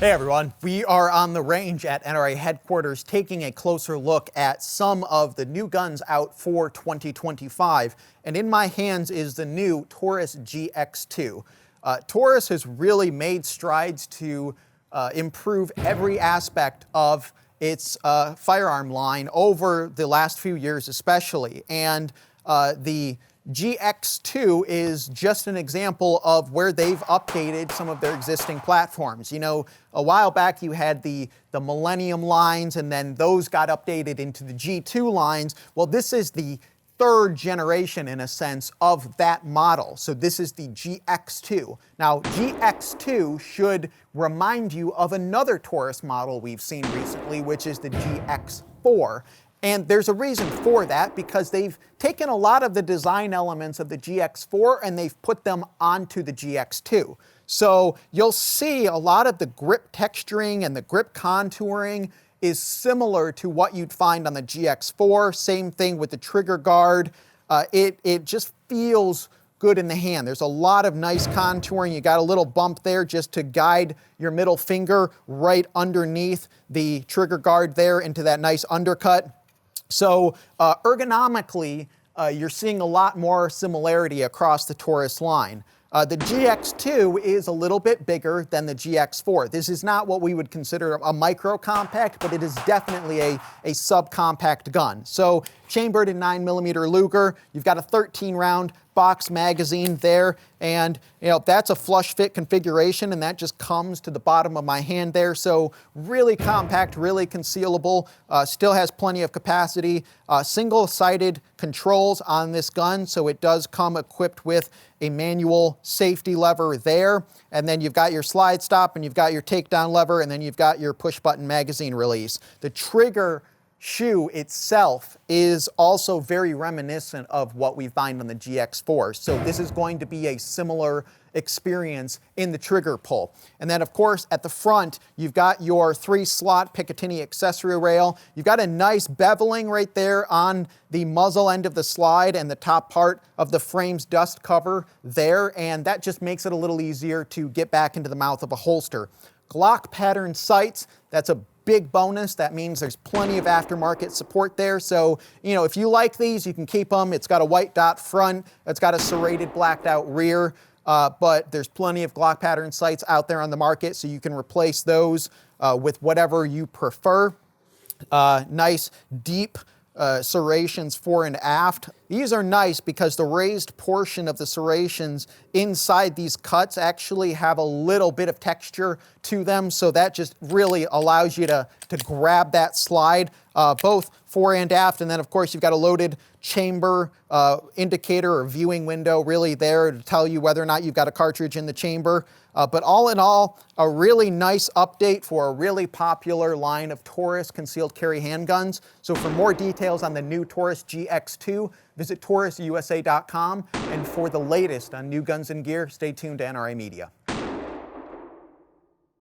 Hey everyone, we are on the range at NRA headquarters taking a closer look at some of the new guns out for 2025. And in my hands is the new Taurus GX2. Taurus has really made strides to improve every aspect of its firearm line over the last few years especially. And the GX2 is just an example of where they've updated some of their existing platforms. You know, a while back you had the Millennium lines, and then those got updated into the G2 lines. Well, this is the third generation, in a sense, of that model. So this is the GX2. Now, GX2 should remind you of another Taurus model we've seen recently, which is the GX4. And there's a reason for that, because they've taken a lot of the design elements of the GX4 and they've put them onto the GX2. So you'll see a lot of the grip texturing and the grip contouring is similar to what you'd find on the GX4. Same thing with the trigger guard. It just feels good in the hand. There's a lot of nice contouring. You got a little bump there just to guide your middle finger right underneath the trigger guard there into that nice undercut. So ergonomically, you're seeing a lot more similarity across the Taurus line. The GX2 is a little bit bigger than the GX4. This is not what we would consider a micro compact, but it is definitely a subcompact gun. So chambered in 9mm Luger, you've got a 13-round box magazine there, and you know that's a flush fit configuration, and that just comes to the bottom of my hand there. So really compact, really concealable, still has plenty of capacity. Single-sided controls on this gun, so it does come equipped with a manual safety lever there, and then you've got your slide stop, and you've got your takedown lever, and then you've got your push-button magazine release. The trigger shoe itself is also very reminiscent of what we find on the GX4. So this is going to be a similar experience in the trigger pull. And then of course at the front, you've got your 3-slot Picatinny accessory rail. You've got a nice beveling right there on the muzzle end of the slide and the top part of the frame's dust cover there. And that just makes it a little easier to get back into the mouth of a holster. Glock pattern sights, that's a big bonus. That means there's plenty of aftermarket support there. So, you know, if you like these, you can keep them. It's got a white dot front. It's got a serrated blacked out rear. But there's plenty of Glock pattern sights out there on the market, so you can replace those with whatever you prefer. Nice deep serrations fore and aft. These are nice because the raised portion of the serrations inside these cuts actually have a little bit of texture to them, so that just really allows you to grab that slide both fore and aft. And then of course you've got a loaded chamber indicator or viewing window really there to tell you whether or not you've got a cartridge in the chamber. But all in all, a really nice update for a really popular line of Taurus concealed carry handguns. So for more details on the new Taurus GX2, visit taurususa.com. And for the latest on new guns and gear, stay tuned to NRA Media.